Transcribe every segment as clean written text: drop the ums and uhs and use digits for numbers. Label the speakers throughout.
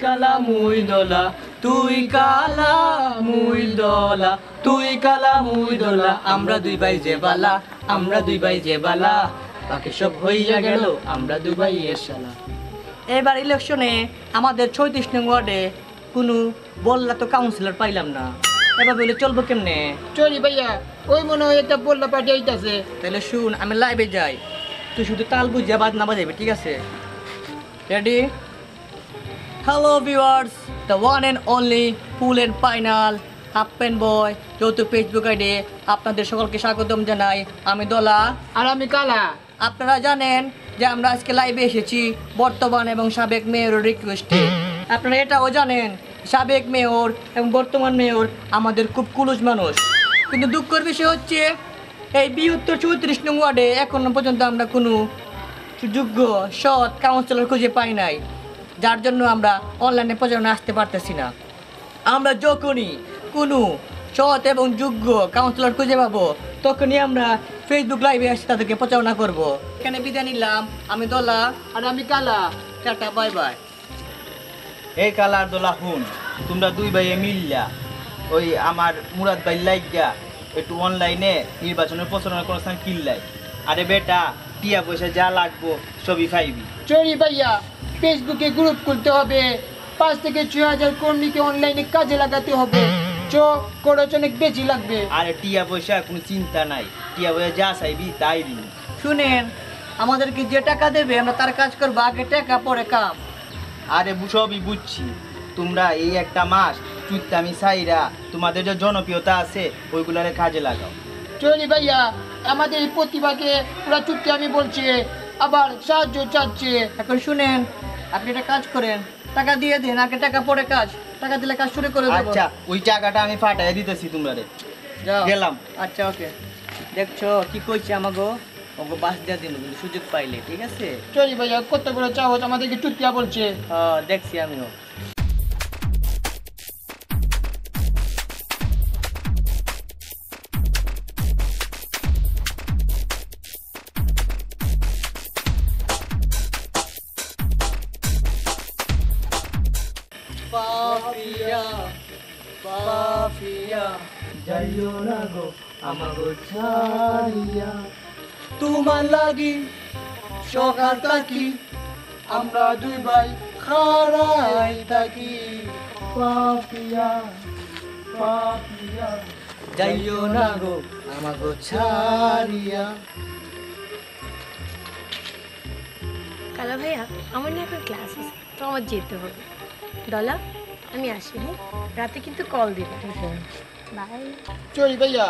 Speaker 1: কালা মুই দলা, তুই কালা মুই দলা, তুই কালা মুই দলা, আমরা দুই ভাই যে বালা, আমরা দুই ভাই যে বালা, বাকি সব হইয়া গেল আমরা দুই ভাই এর শালা। এবার ইলেকশনে আমাদের ৩৬ নং ওয়ার্ডে কোনো বললা তো কাউন্সিলর পাইলাম না, এবার বলে চলবো কেমনে?
Speaker 2: চলি ভাইয়া, ওই মনে হয় একটা বললা পার্টি আইতাছে।
Speaker 1: তাহলে শুন, আমি লাইভে যাই, তুই শুধু তাল বুঝিয়া বাদ না বাজাবি, ঠিক আছে? Ready? Hello viewers, the one and only full and final half pant boy যৌথ ফেসবুক আইডি আপনাদের সকলকে স্বাগতম জানাই। আমি দলা
Speaker 2: আর আমি কালা।
Speaker 1: আপনারা জানেন যে আমরা আজকে লাইভে এসেছি বর্তমান এবং সাবেক মেয়রের রিকোয়েস্টে। আপনারা এটাও জানেন সাবেক মেয়র এবং বর্তমান মেয়র আমাদের খুব কুলুস মানুষ, কিন্তু দুঃখের বিষয় হচ্ছে এই বৃহত্তর ৩৪ নং ওয়ার্ডে এখনো পর্যন্ত আমরা কোনো যোগ্য সৎ কাউন্সিলর খুঁজে পাই নাই, যার জন্য আমরা অনলাইনে প্রচারণা আসতে পারতেছি না। আমরা যখনই কোনো সৎ এবং যোগ্য কাউন্সিলর খুঁজে পাবো তখনই আমরা ফেসবুক লাইভে এসে তাদেরকে প্রচারণা করব। এখানে বিদায় নিলাম, আমি দলা
Speaker 2: আর আমি কালা।
Speaker 1: Tata, bye bye.
Speaker 3: এই কালার দোলা হুন, তোমরা দুই ভাইয়ে মিললা ওই আমার মুরাদ ভাই লাইগা একটু অনলাইনে নির্বাচনের প্রচারণা করছেন কিল্লাই। আরে বেটা, টিয়া পয়সা যা লাগবো সবই পাইবি।
Speaker 2: চলি ভাইয়া, ফেসবুকে গ্রুপ খুলতে হবে, 5 থেকে 6,000 কর্মীকে অনলাইনে কাজে লাগাতে হবে। খরচ অনেক বেশি লাগবে।
Speaker 3: আরে টিয়া পয়সা কোনো চিন্তা নাই, টিয়া পয়সা যা চাইবি তাই দিবি।
Speaker 1: শুনেন, আমাদেরকে যে টাকা দেবে আমরা তার কাজ করবো, আগে টাকা পরে কাম।
Speaker 3: আরে সবই বুঝছি, তোমরা এই একটা মাস চুত্তামি সাইরা তোমাদের যে জনপ্রিয়তা আছে ওইগুলারে কাজে লাগাও।
Speaker 2: চলি ভাইয়া, আমাদের এই প্রতিভাকে পুরা চুক্তি আমি বলছি, আবার সাহায্য চাচ্ছে।
Speaker 1: এখন শুনেন, আপনি একটা কাজ করেন, টাকা দিয়ে দিন, আগে টাকা পরে কাজ, টাকা দিলে কাজ শুরু করে দেবো।
Speaker 3: আচ্ছা, ওই টাকাটা আমি ফাটাই দিতেছি তোমরা।
Speaker 1: যাও।
Speaker 3: গেলাম।
Speaker 1: আচ্ছা, ওকে। দেখছো কি কইছে আমাগো, ওগো বাস দিয়ে দিন কিন্তু সুযোগ পাইলে, ঠিক আছে?
Speaker 2: চলি ভাইয়া, কত করে চাও আমাদেরকে চুক্তিয়া বলছে।
Speaker 1: হ্যাঁ, দেখছি আমিও। পাপিয়া পাপিয়া যাইও না গো আমাগো ছাড়িয়া, তোমার লাগি সকাল থাকি আমরা দুই ভাই খাড়াই থাকি। পাপিয়া পাপিয়া যাইও না গো আমাগো ছাড়িয়া।
Speaker 4: কালা ভাইয়া, আমার না এখন ক্লাস আছে, তো আমার যেতে হবে। দলা, আমি আসি, হ্যাঁ? রাতে কিন্তু কল দিবে। বাই।
Speaker 2: চলি ভাইয়া,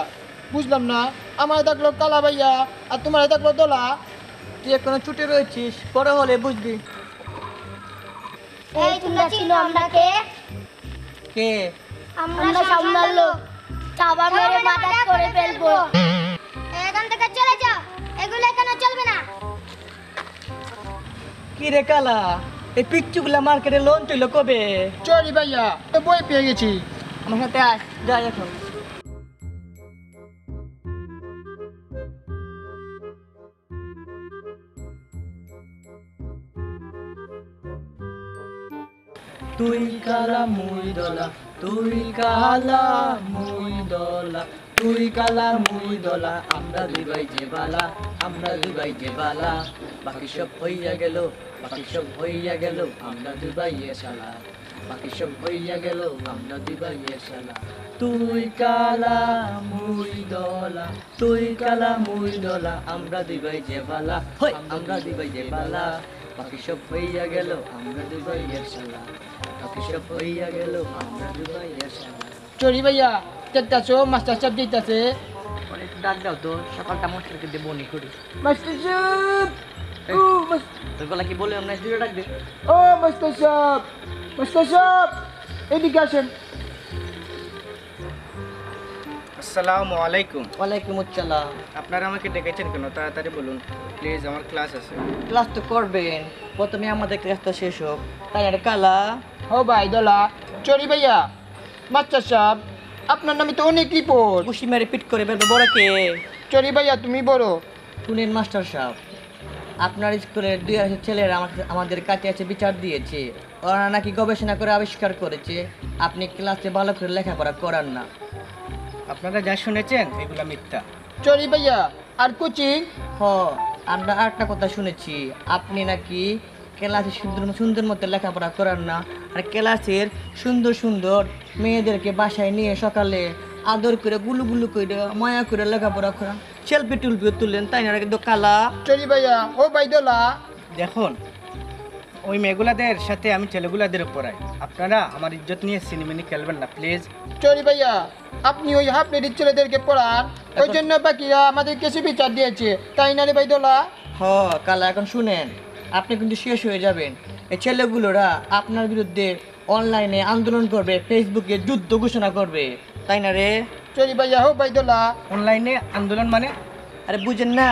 Speaker 2: বুঝলাম না, আমার দেখলো কালা ভাইয়া আর তোমার দেখলো দোলা।
Speaker 1: তুই এখনো ছুটে রয়েছিস, বড় হলে বুঝবি।
Speaker 5: এই তোমরা চিনো আমরা কে?
Speaker 1: কে?
Speaker 5: আমরা সামনের লোক, চাবা মেরে মাথা করে ফেলবো। এখান থেকে চলে যাও, এগুলো এখানে চলবে না।
Speaker 1: কি রে কালা, এই পিকচুগুলা মার্কেটে লোন চইল কবে?
Speaker 2: চলি ভাইয়া, বই পেয়ে গেছি।
Speaker 1: আমার সাথে আয়, যাই এখন। তুই কালা মুই দলা, তুই কালা মুই দলা, তুই কালা মুই দলা, আমরা দুই ভাই যে বালা, আমরা দুই ভাই যে বালা, বাকি সব হইয়া গেল, বাকি সব হইয়া গেল আমরা দুই ভাই এ শালা, বাকি সব হইয়া গেল আমরা দুই ভাই এ শালা। তুই কালা মুই দলা, তুই কালা মুই দলা, আমরা দুই ভাই যে বালা, হই আমরা দুই ভাই যে বালা, বাকি সব হইয়া গেল আমরা দুই ভাই এ শালা, বাকি সব হইয়া গেল আমরা দুই ভাই এ শালা।
Speaker 2: চলি ভাইয়া, দেখতেছো মাস্টার সাহেব দিতেছে।
Speaker 1: অনেক ডাক দাও তো, সকালটা মাস্টারকে দিয়ে বনি করি।
Speaker 2: মাস্টার সাহেব,
Speaker 1: তোর গলা কি বলে আমরা জুড়ে ডাক দে।
Speaker 2: ও মাস্টার সাহেব, মাস্টার সাহেব এদিকে আসেন।
Speaker 3: আসসালামু আলাইকুম।
Speaker 1: ওয়ালাইকুম আসসালাম।
Speaker 3: আপনারা আমাকে ডেকেছেন কেন? তাড়াতাড়ি বলুন প্লিজ, আমার ক্লাস আছে।
Speaker 1: ক্লাস তো করবেন, প্রথমে আমাদের ক্লাসটা শেষ হোক, তাই না রে কালা?
Speaker 2: ও ভাই দোলা। চলি ভাইয়া, মাস্টার সাহেব আপনার নামে তো অনেক রিপোর্ট।
Speaker 1: খুশি মেরে পিট করে বেরবে, বড় কে?
Speaker 2: চলি ভাইয়া, তুমি বড়।
Speaker 1: শুনেন মাস্টার সাহেব, আপনার স্কুলের 2 ছেলেরা আমাদের কাছে এসে বিচার দিয়েছে, ওরা নাকি গবেষণা করে আবিষ্কার করেছে আপনি ক্লাসে ভালো করে লেখাপড়া করান না।
Speaker 3: আপনারা যা শুনেছেন এগুলো মিথ্যা।
Speaker 2: চলি ভাইয়া আর কোচিং?
Speaker 1: হ, আমরা আরেকটা কথা শুনেছি, আপনি নাকি ক্লাসে সুন্দর সুন্দর মতো লেখাপড়া করান না, আর ক্লাসের সুন্দর সুন্দর মেয়েদেরকে বাসায় নিয়ে সকালে আদর করে গুলু গুলু করে মায়া করে লেখাপড়া করান, সেলফি টুলফিও তুললেন, তাই না? কিন্তু কালা
Speaker 2: চলি ভাইয়া ও বাইদলা,
Speaker 3: দেখুন, ওই মেয়েগুলাদের সাথে আমি ছেলেগুলাদের পড়াই। আপনারা আমার ইজ্জত নিয়ে সিনেমিনি খেলবেন না প্লিজ।
Speaker 2: চলি ভাইয়া আপনি ওই হাফ লেডির ছেলেদেরকে পড়ান, ওই জন্য বাকিরা আমাদের কেসে বিচার দিয়েছে, তাই না রে বাইদলা?
Speaker 1: হ কালা, এখন শুনেন, আপনি কিন্তু শেষ হয়ে যাবেন। এই ছেলেগুলোরা আপনার বিরুদ্ধে অনলাইনে আন্দোলন করবে, ফেসবুকে যুদ্ধ ঘোষণা করবে, তাই না রে?
Speaker 2: চলি ভাইয়া হো বাইদলা।
Speaker 3: অনলাইনে আন্দোলন মানে?
Speaker 1: আরে বুঝেন না,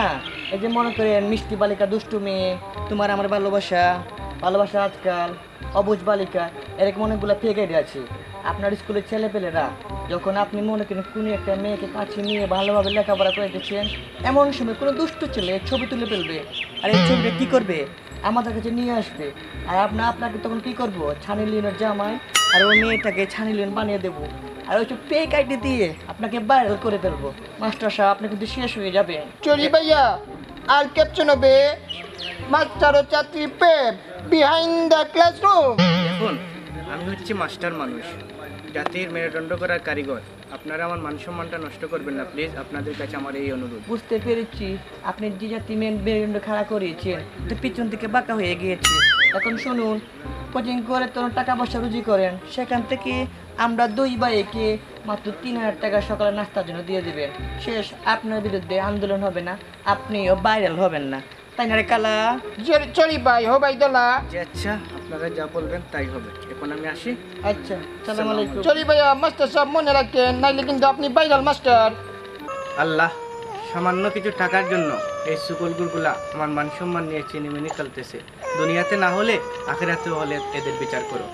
Speaker 1: এই যে মনে করেন মিষ্টি বালিকা, দুষ্টু মেয়ে, তোমার আমার ভালোবাসা, ভালোবাসা আজকাল, অবুঝ বালিকা, এরকম অনেকগুলো ফেক আইডি আছে। আপনার স্কুলের ছেলেপেলেরা যখন আপনি মনে করেন কোনো একটা মেয়েকে কাছে নিয়ে ভালোভাবে লেখাপড়া করে দিচ্ছেন, এমন সময় কোনো দুষ্ট ছেলে ছবি তুলে ফেলবে, আর এই ছবিটা কী করবে? আমাদের কাছে নিয়ে আসবে, আর আপনাকে তখন কী করবো? ছানি লিওনের জামাই আর ওই মেয়েটাকে ছানি লিওন বানিয়ে দেবো, আর ওই ফেক আইডি দিয়ে আপনাকে ভাইরাল করে ফেলবো। মাস্টার সাহেব, আপনি কিন্তু শেষ হয়ে যাবেন।
Speaker 2: চলি ভাইয়া আর ক্যাপশন হবে মাস্টার ও ছাত্রী প্রেম বিহাইন্ড দ্য ক্লাসরুম।
Speaker 3: দেখুন, আমি হচ্ছি মাস্টার মানুষ, জাতির মেরুদণ্ড করার কারিগর। আপনারা আমার মান সম্মানটা নষ্ট করবেন না প্লিজ, আপনাদের কাছে আমার এই অনুরোধ।
Speaker 1: বুঝতে পেরেছি, আপনি যে জাতি মেরুদণ্ড খাড়া করিয়েছেন, তো পিছন থেকে বাঁকা হয়ে গিয়েছে। এখন শুনুন, কোচিং করে তো টাকা পয়সা রুজি করেন, সেখান থেকে আমরা 2 ভাইকে মাত্র 3000 টাকা সকালে নাস্তার জন্য দিয়ে দেবেন। শেষ, আপনার বিরুদ্ধে আন্দোলন হবে না, আপনিও ভাইরাল হবেন না, তাই না রে কালা?
Speaker 2: চলি ভাই হো বাইদলা।
Speaker 3: যে আচ্ছা, আপনারা যা বলবেন তাই হবে। এখন আমি আসি।
Speaker 1: আচ্ছা, সালাম আলাইকুম।
Speaker 2: চলি ভাইয়া মাস্টার সব মনে রাখেন, নাইলে কিন্তু আপনি বাইরাল মাস্টার।
Speaker 3: আল্লাহ, সামান্য কিছু টাকার জন্য এই সুকুলগুলা আমার মান সম্মান নিয়ে চিনিমিনি খেলতেছে। দুনিয়াতে না হলে আখিরাতে হলে এদের বিচার করো।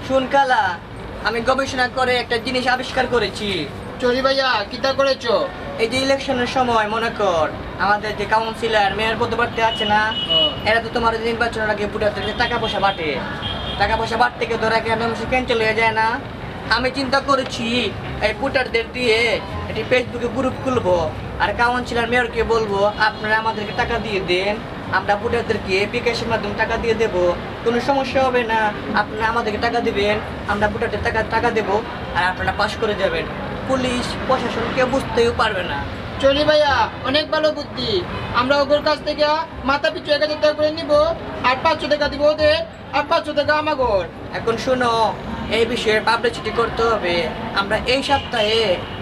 Speaker 1: শুন কালা, আমি গবেষণা করে একটা জিনিস আবিষ্কার করেছি।
Speaker 2: চলি ভাইয়া কিতা করেছো?
Speaker 1: এই যে ইলেকশনের সময় মনে কর আমাদের যে কাউন্সিলর মেয়র পদপ্রার্থী আছে না, এরা তো তোমার নির্বাচনের আগে ভোটারদের টাকা পয়সা বাটে, টাকা পয়সা বাট থেকে ধরা কেন ক্যান্সেল হয়ে যায় না। আমি চিন্তা করেছি এই ভোটারদের দিয়ে একটি ফেসবুকে গ্রুপ খুলবো, আর কাউন্সিলর মেয়রকে বলবো আপনারা আমাদেরকে টাকা দিয়ে দেন, আমরা ভোটারদেরকে বিকাশের মাধ্যমে টাকা দিয়ে দেবো, কোনো সমস্যা হবে না, আপনারা আমাদেরকে টাকা দিবেন, আমরা ভোটারদের টাকা দেবো, আর আপনারা পাস করে যাবেন। পুলিশ প্রশাসন কেউ বুঝতেও পারবে না।
Speaker 2: চলি ভাইয়া অনেক ভালো বুদ্ধি, আমরা ওদের কাছ থেকে মাথা পিছু 1000 টাকা করে নিব, আর 500 টাকা দিব ওদের, আর 500 টাকা আমাগর।
Speaker 1: এখন শোনো, এই বিষয়ে পাবলিসিটি করতে হবে, আমরা এই সপ্তাহে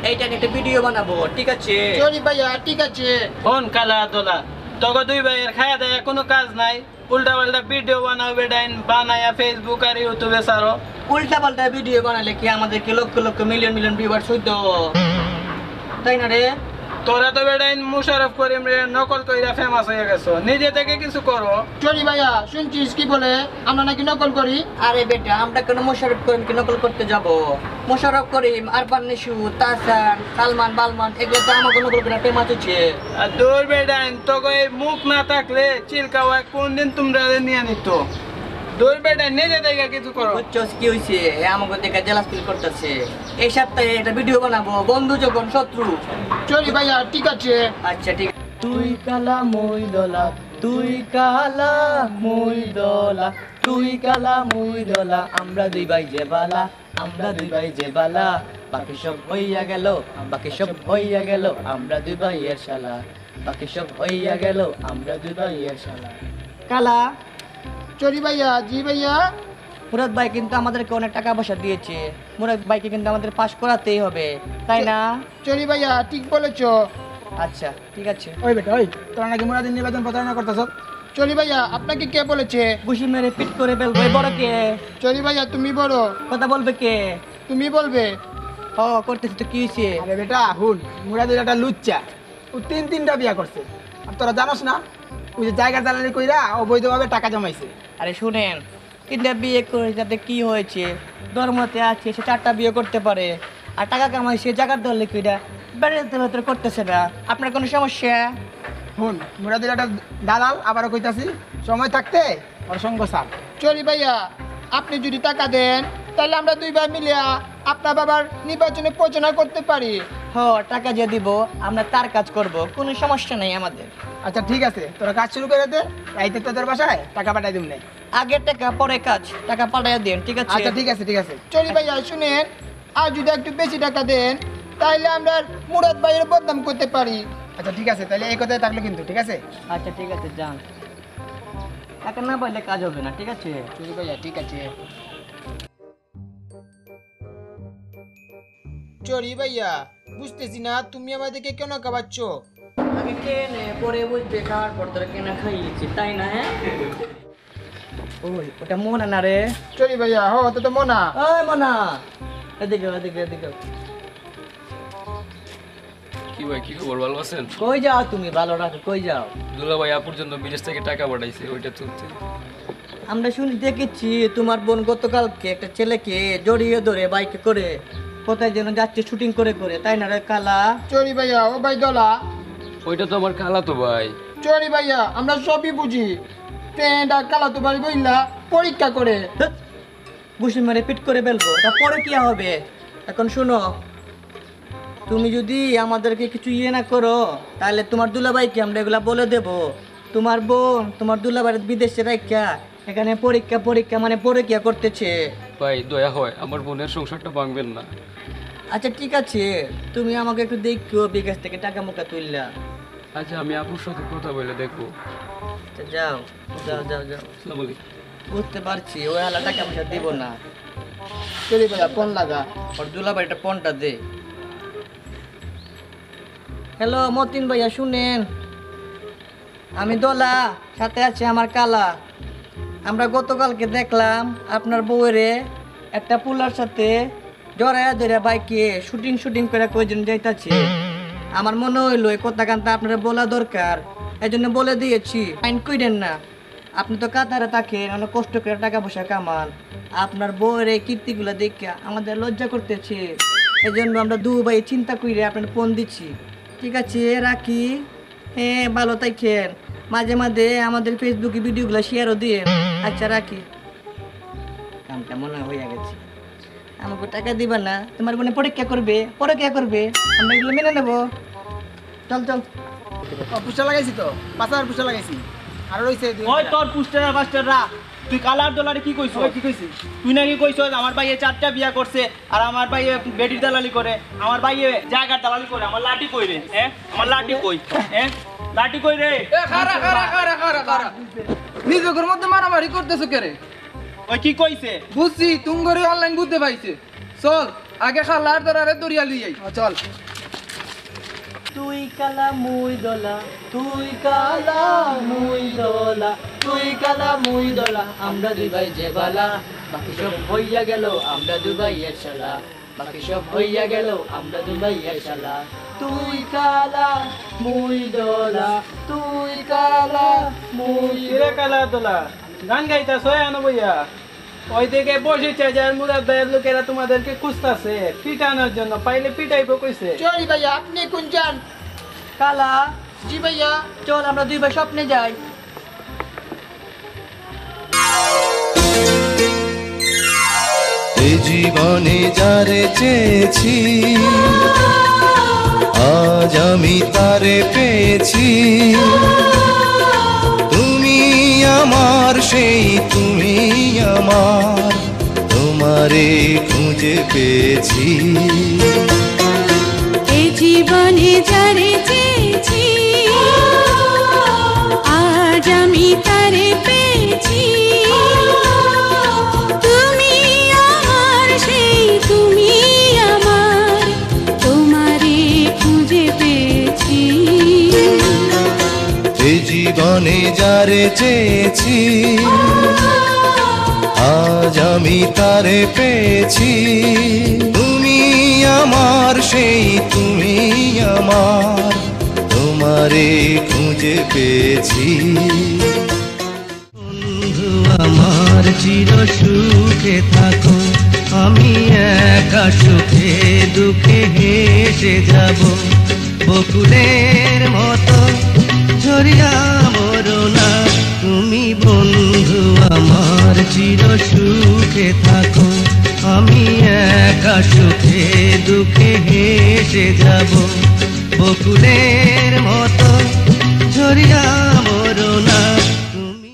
Speaker 1: এইটা নিয়ে একটা ভিডিও বানাবো, ঠিক আছে?
Speaker 2: চলি ভাইয়া ঠিক আছে।
Speaker 6: ফোন কালা দোলা তোকে 2 ভাইয়ের খায়া দেয় কোনো কাজ নাই, উল্টা পাল্টা ভিডিও বানাও বেডাইন বানায়া ফেসবুক আর ইউটিউবে ছাড়ো।
Speaker 1: উল্টা পাল্টা ভিডিও বানালে কি আমাদেরকে lakh lakh million million viewers হইতো, তাই না রে?
Speaker 6: তোরা তো বেডাইন মুশারফ করিম রে নকল কইরা ফেমাস হয়ে গেছো, নিজে থেকে কিছু করো।
Speaker 2: চলি ভাইয়া শুনছিস কি বলে আমরা নাকি নকল করি?
Speaker 1: আরে বেটা, আমরা কেন মোশাররফ করিমকে নকল করতে যাব? মোশাররফ করিম, আরফান নিশু, তাহসান, সালমান, বালমান, এগুলো তো আমাকে নকল করে ফেমাস হচ্ছে।
Speaker 6: আর দূর বেডাইন তোকে এই মুখ না থাকলে চিলকাওয়া কোন দিন তোমরা নিয়ে নিত। দূর বেডাইন নিজে থেকে কিছু করো।
Speaker 1: বুঝছস কি হইছে? আমাকে দেখে জেলাস ফিল করতেছে। এই সপ্তাহে একটা ভিডিও বানাবো, বন্ধু যখন শত্রু।
Speaker 2: চলি ভাইয়া ঠিক আছে।
Speaker 1: আচ্ছা ঠিক আছে। তুই কালা মই দলা, তুই কালা মই দলা, তুই কালা মই দলা, আমরা 2 ভাই যে বালা, আমরা 2 ভাই যে বালা, বাকি সব হইয়া গেল, বাকি সব হইয়া গেল, আমরা 2 ভাইয়ের শালা, বাকি সব হইয়া গেল, আমরা 2 ভাইয়ের শালা। কালা,
Speaker 2: চলি ভাইয়া জি ভাইয়া।
Speaker 1: মুরাদ ভাই কিন্তু আমাদেরকে অনেক টাকা পয়সা দিয়েছে, মুরাদ ভাইকে কিন্তু আমাদের পাস করাতেই হবে, তাই না?
Speaker 2: চলি ভাইয়া ঠিক বলেছো।
Speaker 1: আচ্ছা ঠিক আছে।
Speaker 2: ওই বেটা ওই তোরা নাকি মুরাদের নির্বাচন প্রচারণা করতেছ? চলি ভাইয়া আপনাকে কে বলেছে?
Speaker 1: ঘুষি মেরে পিট করে ফেলবো। এই বড় কে?
Speaker 2: চলি ভাইয়া তুমি বড়,
Speaker 1: কথা বলবে কে?
Speaker 2: তুমি বলবে।
Speaker 1: ও করতেছি তো, কি হয়েছে?
Speaker 2: আরে বেটা হুন, মুরাদের একটা লুচ্চা, ও 3টা বিয়া করছে, আর তোরা জানোস না ওই যে জায়গা দালালি কইরা অবৈধভাবে টাকা জমাইছে।
Speaker 1: আরে শুনেন, 3টা বিয়ে করে যাতে কি হয়েছে, ধর্মতে আছে সে 4টা বিয়ে করতে পারে, আর টাকা কামাইছে জায়গার দলে কইরা বেড়ে ভেতরে করতেছে না, আপনার কোনো সমস্যা?
Speaker 2: হুন মুরাদের একটা দালাল আবারও কইতাছি সময় থাকতে ওর সঙ্গ সার চলি ভাইয়া আপনি যদি টাকা দেন তাহলে আমরা দুই ভাই মিলিয়া আপনার বাবার নির্বাচনে প্রচারণা করতে পারি।
Speaker 1: টাকা যে দিব আমরা তার কাজ করব, কোনো সমস্যা নেই আমাদের।
Speaker 2: আচ্ছা ঠিক আছে, তোরা কাজ শুরু করে দে, রাইতে তোদের বাসায় টাকা পাঠাই দিব না।
Speaker 1: আগে টাকা পরে কাজ, টাকা পাঠিয়ে দেন, ঠিক আছে?
Speaker 2: আচ্ছা ঠিক আছে ঠিক আছে চলি ভাইয়া শুনেন, আর যদি একটু বেশি টাকা দেন তাহলে আমরা মুরাদ ভাইয়ের বদনাম করতে পারি। আচ্ছা ঠিক আছে, তাহলে এই কথাই থাকলো কিন্তু, ঠিক আছে?
Speaker 1: আচ্ছা ঠিক আছে, যান। টাকা না পাইলে কাজ হবে না, ঠিক আছে?
Speaker 2: চলি ভাইয়া ঠিক আছে। চলি ভাইয়া বুঝতেছি না তুমি আমাদেরকে কেন খাওয়াচ্ছ?
Speaker 1: আগে কেনে পরে বুঝবে, খাওয়ার পর তোরা কেনা খাইয়েছি, তাই না? হ্যাঁ ওই ওটা মনে না রে।
Speaker 2: চলি ভাইয়া তো তো মনা।
Speaker 1: ওই মনা, এদিকে এদিকে এদিকে।
Speaker 7: কি ভাই, কি খবর, ভালো আছেন?
Speaker 1: কই যাও তুমি? ভালো রাখো, কই যাও?
Speaker 7: দুলা ভাই আপুর জন্য বিদেশ থেকে টাকা পাঠাইছে, ওইটা তুলতে।
Speaker 1: আমরা শুনি দেখেছি তোমার বোন গতকালকে একটা ছেলেকে জড়িয়ে ধরে বাইকে করে কোথায় যেন যাচ্ছে শুটিং করে করে, তাই না রে কালা?
Speaker 2: চলি ভাইয়া ও ভাই দলা।
Speaker 7: ওইটা তো আমার খালা তো ভাই।
Speaker 2: চলি ভাইয়া আমরা সবই বুঝি, ফ্রেন্ড আর কালা তো ভাই বইলা পরীক্ষা করে
Speaker 1: ঘুষি মারে পিট করে ফেলবো, তারপরে কি হবে? এখন শোনো, তুমি যদি আমাদেরকে কিছু ইয়ে না করো তাহলে তোমার দুলাভাইকে আমরা এগুলা বলে দেব। তোমার বোন তোমার দুলাভাইয়ের বিদেশে রাখা এখানে পরীক্ষা পরীক্ষা মানে পরীক্ষা করতেছে।
Speaker 7: ভাই দয়া হয় আমার বোনের সংসারটা ভাঙবেন না।
Speaker 1: আচ্ছা ঠিক আছে, তুমি আমাকে একটু দেখো বিকাশ থেকে টাকা মুখা তুললা।
Speaker 7: আচ্ছা আমি আপুর সাথে কথা বলে দেখবো।
Speaker 1: আচ্ছা, যাও যাও যাও যাও।
Speaker 7: আসসালামু আলাইকুম।
Speaker 1: বুঝতে পারছি ওই আলা টাকা পয়সা দিব না।
Speaker 2: চলি ভাইয়া ফোন লাগা।
Speaker 1: ওর দুলাভাইটা ফোনটা দে। হ্যালো মতিন ভাইয়া, শুনেন, আমি দোলা, সাথে আছে আমার কালা। আমরা গতকালকে দেখলাম আপনার বউয়েরে একটা পুলার সাথে জড়াইয়া ধরে বাইকে শুটিং করে কয়জন যাইতাছে। আমার মনে হইলো এই কথা কান্তা আপনারা বলা দরকার, এই জন্য বলে দিয়েছি। আইন কইরেন না, আপনি তো কাতারে থাকেন, অনেক কষ্ট করে টাকা পয়সা কামান। আপনার বউয়ের এই কীর্তিগুলো দেখে আমাদের লজ্জা করতেছে, এই জন্য আমরা দু ভাই চিন্তা করে আপনার ফোন দিচ্ছি। ঠিক আছে রাখি। হ্যাঁ ভালো থাকেন, মাঝে মাঝে আমাদের ফেসবুকে ভিডিওগুলো শেয়ারও দিয়ে। আচ্ছা রাখি। কামটা মনে হয়ে গেছে, আমাকে টাকা দিবা না, তোমার বোনে পরীক্ষা করবে আমরা এগুলো মেনে নেবো। চল চল।
Speaker 2: পুষা লাগাইছি তো, পাঁচার পুষা লাগাইছি আর রইছে
Speaker 3: ওই তোর পুস্টার মাস্টাররা, তুই কালার ডলারে কি কইছ?
Speaker 2: কি কইছি?
Speaker 3: তুই নাকি কইছ আমার ভাইয়ে 4টা বিয়া করছে আর আমার ভাইয়ে বেটির দালালি করে, আমার ভাইয়ে জায়গার দালালি করে। আমার লাঠি কই রে? হ্যাঁ আমার লাঠি কই? হ্যাঁ লাঠি কই রে?
Speaker 6: নিজের মধ্যে মারামারি করতেছো কে রে?
Speaker 3: ওই কি কইছে?
Speaker 6: বুঝছি তুমি ঘরে অনলাইন বুঝতে পাইছে। চল আগে খালার দরারে দরিয়া লিয়ে
Speaker 2: চল।
Speaker 1: তুই কালা মুই দলা, তুই কালা মুই দলা, তুই কালা মুই দলা, আমরা দুই ভাই যে বালা, বাকি সব হইয়া গেল আমরা দুই ভাই শালা, বাকি সব হইয়া গেল আমরা দুই ভাই শালা। তুই কালা মুই দলা, তুই কালা মুই
Speaker 6: রে কালা দোলা গান গাইতাছ এনো বইয়া? ওই দিকে বসেছে যে মুরাদ ভাইয়ের লোকেরা তোমাদেরকে খুঁজতাছে পিটানোর জন্য, পাইলে পিটাইবো কইছে।
Speaker 2: চলি ভাইয়া আপনি কোন যান?
Speaker 1: কালা।
Speaker 2: জি ভাইয়া।
Speaker 1: চল আমরা দুই ভাই স্বপ্নে যাই।
Speaker 8: এ জীবনে যারে চেয়েছি আজ আমি তারে পেয়েছি। তুমি আমার সেই তুমি আমার, তোমারে খুঁজে পেয়েছি।
Speaker 9: এ জীবনে যারে চেয়েছি আজ আমি তারে পেয়েছি। তুমি আমার সেই তুমি আমার, তোমারে খুঁজে পেয়েছি।
Speaker 8: এ জীবনে যারে চেয়েছি আজ আমি তারে পেয়েছি। তুমি আমার সেই তুমি আমার, তোমারে খুঁজে পেয়েছি। বন্ধু আমার চির সুখে থাকো, আমি একা সুখে দুঃখে হেসে যাব। বকুলের মতো ঝরিয়া মরো না তুমি বন্ধু আমার চির সুখে থাকো আমি একা সুখে দুঃখে হেসে যাব বকুলের মতো ঝরিয়া মরো না তুমি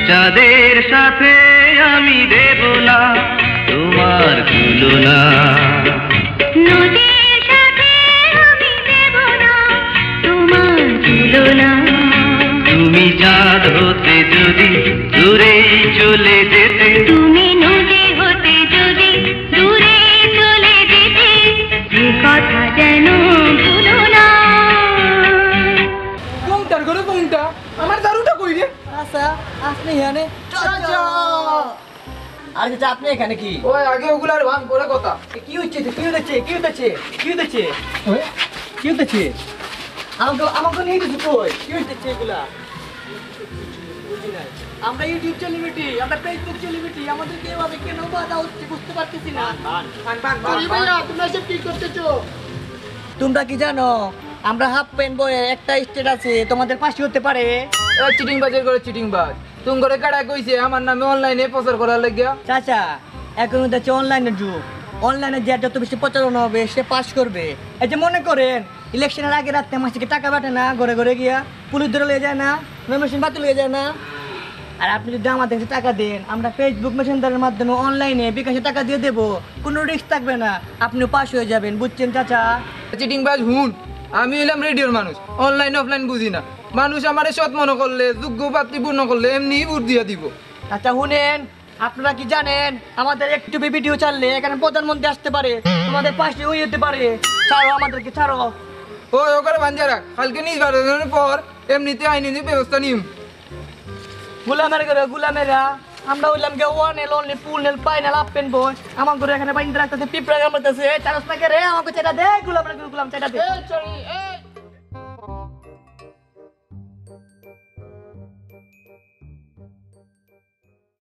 Speaker 10: যাদের সাথে আমি দেব না তোমার তুলনা
Speaker 5: নদীর সাথে আমি দেব না তোমার তুলনা
Speaker 10: তুমি চাঁদ হতে যদি দূরে চলে যেতে
Speaker 5: তুমি নদী হতে যদি দূরে চলে যেতে সে কথা যেন ভুলো না
Speaker 2: কোনটার করে কোনটা আমার দারুটা কই রে
Speaker 1: আচ্ছা আপনি এখানে আর চাচা আপনি এখানে কি
Speaker 2: ওই আগে ওগুলার ভাঙ করে কথা
Speaker 1: কি হচ্ছে কি হচ্ছে কি হচ্ছে কি হচ্ছে কি হচ্ছে আমাকে নিয়ে কিছু কই কি হচ্ছে এগুলা বুঝি নাই। আমরা ইউটিউব সেলিব্রিটি আমরা ফেসবুক সেলিব্রিটি আমাদের এভাবে কেন বাধা হচ্ছে বুঝতে পারতেছি না
Speaker 2: ভাইয়া তোমরা সব কি করতেছো
Speaker 1: তোমরা কি জানো আমরা হাফ প্যান্ট বয়ে একটা স্টেট আছে তোমাদের পাশে হতে পারে
Speaker 2: চিটিং বাজের করে চিটিং বাজ তুমি করে কাটা কইছে আমার নামে অনলাইনে প্রচার করার লাগিয়া
Speaker 1: চাচা এখন হচ্ছে অনলাইনের যুগ অনলাইনে যে যত বেশি প্রচারণা হবে সে পাস করবে এই যে মনে করেন ইলেকশনের আগে রাতে মাসিকে টাকা পাঠে না ঘরে ঘরে গিয়া পুলিশ ধরে লিয়ে যায় না মেশিন বাতিল হয়ে যায় না আর আপনি যদি আমাদের টাকা দেন আমরা ফেসবুক মেসেঞ্জারের মাধ্যমে অনলাইনে বিকাশে টাকা দিয়ে দেবো কোনো রিস্ক থাকবে না আপনিও পাস হয়ে যাবেন বুঝছেন চাচা
Speaker 2: চিটিং বাজ হুন আমি হইলাম রেডিওর মানুষ অনলাইন অফলাইন বুঝি না মানুষ আমারে সৎ মনে করলে যোগ্য পাত্রী পূর্ণ করলে এমনি ভোট দিয়ে দিব
Speaker 1: আচ্ছা শুনেন আপনারা কি জানেন আমাদের একটু ভিডিও চাললে এখানে প্রধানমন্ত্রী আসতে পারে তোমাদের পাশে হয়ে যেতে পারে ছাড়ো আমাদেরকে ছাড়ো
Speaker 2: ওই ওখানে বান্ধিয়া রাখ কালকে নির্বাচনের পর এমনিতে আইনি ব্যবস্থা নিম
Speaker 1: গুলামের করে গুলামেরা আমরা হইলাম গে ওয়ান এল অনলি ফুল নেল পাইনাল আপ পেন বয় আমার করে এখানে বাইন্দা রাখতেছে পিপড়া কামড়তেছে চারস না করে আমাকে চেটা দে গুলামের গুলাম চেটা দে